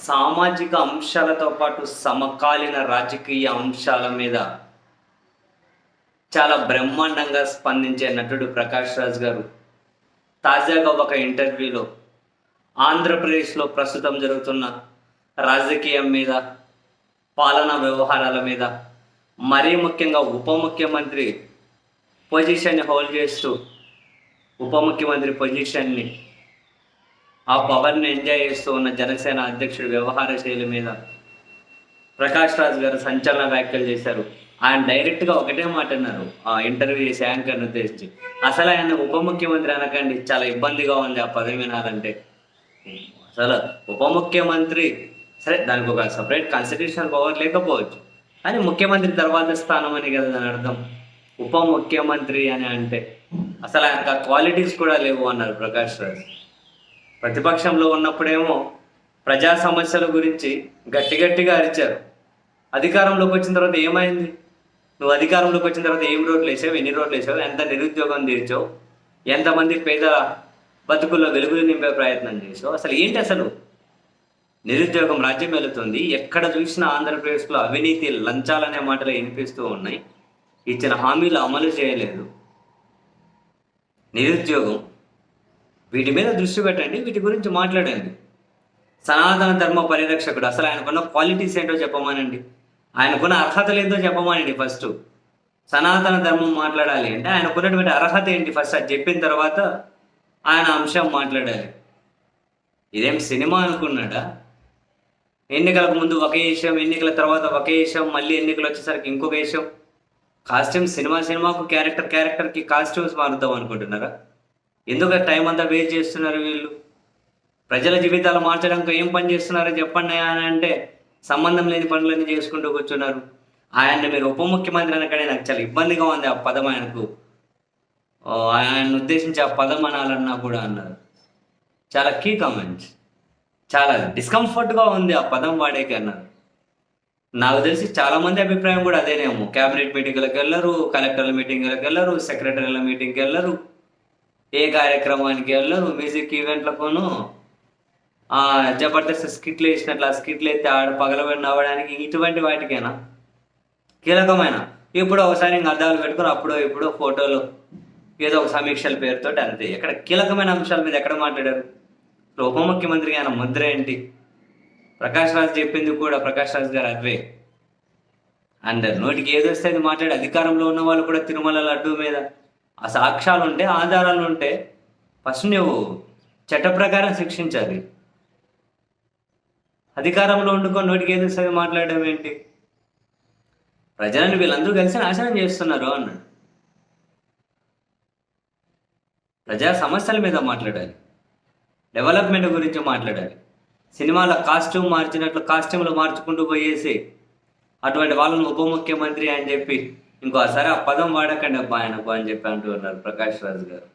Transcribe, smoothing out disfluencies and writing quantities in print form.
సామాజిక అంశాలతో పాటు సమకాలీన రాజకీయ అంశాల మీద చాలా బ్రహ్మాండంగా స్పందించే నటుడు ప్రకాష్ రాజ్ గారు తాజాగా ఒక ఇంటర్వ్యూలో ఆంధ్రప్రదేశ్లో ప్రస్తుతం జరుగుతున్న రాజకీయం మీద, పాలనా వ్యవహారాల మీద, మరీ ముఖ్యంగా ఉప ముఖ్యమంత్రి పొజిషన్ని హోల్డ్ చేస్తూ ఉప ముఖ్యమంత్రి పొజిషన్ని, ఆ పవర్ని ఎంజాయ్ చేస్తూ ఉన్న జనసేన అధ్యక్షుడి వ్యవహార శైలి మీద ప్రకాష్ రాజ్ గారు సంచలన వ్యాఖ్యలు చేశారు. ఆయన డైరెక్ట్గా ఒకటే మాట అన్నారు ఆ ఇంటర్వ్యూ చేసి యాంకర్ని ఉద్దేశించి, అసలు ఆయన ఉప ముఖ్యమంత్రి అనకండి, చాలా ఇబ్బందిగా ఉంది ఆ పదవి వినాలంటే. అసలు ఉప ముఖ్యమంత్రి సరే, దానికి ఒక సపరేట్ కాన్స్టిట్యూషనల్ పవర్ లేకపోవచ్చు, కానీ ముఖ్యమంత్రి తర్వాత స్థానం అని కదా దాని అర్థం. ఉప ముఖ్యమంత్రి అని అంటే అసలు ఆయనకు ఆ క్వాలిటీస్ కూడా లేవు అన్నారు ప్రకాష్ రాజ్. ప్రతిపక్షంలో ఉన్నప్పుడేమో ప్రజా సమస్యల గురించి గట్టిగా అరిచారు. అధికారంలోకి వచ్చిన తర్వాత ఏమైంది? నువ్వు అధికారంలోకి వచ్చిన తర్వాత ఏం రోడ్లు వేసావు, ఎన్ని రోడ్లు వేసావు, ఎంత నిరుద్యోగం తీర్చావు, ఎంతమంది పేద బతుకుల్లో వెలుగులు నింపే ప్రయత్నం చేసావు, అసలు ఏంటి? అసలు నిరుద్యోగం రాజ్యం వెళుతుంది. ఎక్కడ చూసినా ఆంధ్రప్రదేశ్లో అవినీతి, లంచాలనే మాటలు వినిపిస్తూ ఉన్నాయి. ఇచ్చిన హామీలు అమలు చేయలేదు. నిరుద్యోగం, వీటి మీద దృష్టి పెట్టండి, వీటి గురించి మాట్లాడండి. సనాతన ధర్మ పరిరక్షకుడు, అసలు ఆయనకున్న క్వాలిటీస్ ఏంటో చెప్పమానండి, ఆయనకున్న అర్హతలు ఏంటో చెప్పమానండి. ఫస్ట్ సనాతన ధర్మం మాట్లాడాలి అంటే ఆయనకున్నటువంటి అర్హత ఏంటి ఫస్ట్ అది చెప్పిన తర్వాత ఆయన అంశం మాట్లాడాలి. ఇదేం సినిమా అనుకున్నాడా? ఎన్నికలకు ముందు ఒక విషయం, ఎన్నికల తర్వాత ఒక విషయం, మళ్ళీ ఎన్నికలు వచ్చేసరికి ఇంకొక విషయం. కాస్ట్యూమ్స్ సినిమాకు క్యారెక్టర్కి కాస్ట్యూమ్స్ మారుద్దాం అనుకుంటున్నారా? ఎందుకు టైం అంతా వేస్ట్ చేస్తున్నారు వీళ్ళు? ప్రజల జీవితాలు మార్చడానికి ఏం పని చేస్తున్నారో చెప్పండి అని అంటే సంబంధం లేని పనులన్నీ చేసుకుంటూ కూర్చున్నారు. ఆయన్ని మీరు ఉప ముఖ్యమంత్రి అనగానే నాకు చాలా ఇబ్బందిగా ఉంది ఆ పదం. ఆయనకు ఆయన్ని ఉద్దేశించి ఆ పదం అనాలన్నా కూడా అన్నారు. చాలా కీ కామెంట్స్, చాలా డిస్కంఫర్ట్గా ఉంది ఆ పదం వాడేకి అన్నారు. నాకు తెలిసి చాలామంది అభిప్రాయం కూడా అదేనేమో. క్యాబినెట్ మీటింగ్లకు వెళ్ళరు, కలెక్టర్ల మీటింగ్లకు వెళ్ళరు, సెక్రటరీల మీటింగ్కి వెళ్ళరు, ఏ కార్యక్రమానికి వెళ్ళరు, మ్యూజిక్ ఈవెంట్లకును జబర్దస్త్ స్కిట్లు వేసినట్లు ఆ స్కిట్లు అయితే పగలబడి నవ్వడానికి ఇటువంటి వాటికైనా కీలకమైన. ఇప్పుడు ఒకసారి ఇంకా అద్దాలు పెట్టుకుని అప్పుడో ఇప్పుడో ఫోటోలు ఏదో ఒక సమీక్షల పేరుతో అంతే. ఎక్కడ కీలకమైన అంశాల మీద ఎక్కడ మాట్లాడారు? ఉప ముఖ్యమంత్రికి ఆయన ముద్ర ఏంటి? ప్రకాష్ రాజ్ చెప్పింది కూడా ప్రకాష్ రాజ్ గారు అదే. అండ్ నోటికి ఏది వస్తే అది మాట్లాడి, అధికారంలో ఉన్న వాళ్ళు కూడా తిరుమల లడ్డు మీద ఆ సాక్ష్యాలు ఉంటే, ఆధారాలు ఉంటే ఫస్ట్ నువ్వు చట్ట ప్రకారం శిక్షించాలి. అధికారంలో వండుకొని నోటికి ఏది వస్తుంది మాట్లాడడం ఏంటి? ప్రజలను వీళ్ళందరూ కలిసి నాశనం చేస్తున్నారు అన్నాడు. ప్రజా సమస్యల మీద మాట్లాడాలి, డెవలప్మెంట్ గురించి మాట్లాడాలి. సినిమాల కాస్ట్యూమ్ మార్చినట్లు కాస్ట్యూమ్లు మార్చుకుంటూ పోయేసి అటువంటి వాళ్ళను ఉప ముఖ్యమంత్రి అని చెప్పి ఇంకోసారి ఆ పదం వాడకండి అబ్బా ఆయనకు అని చెప్పి అంటూ ఉన్నారు ప్రకాష్ రాజ్ గారు.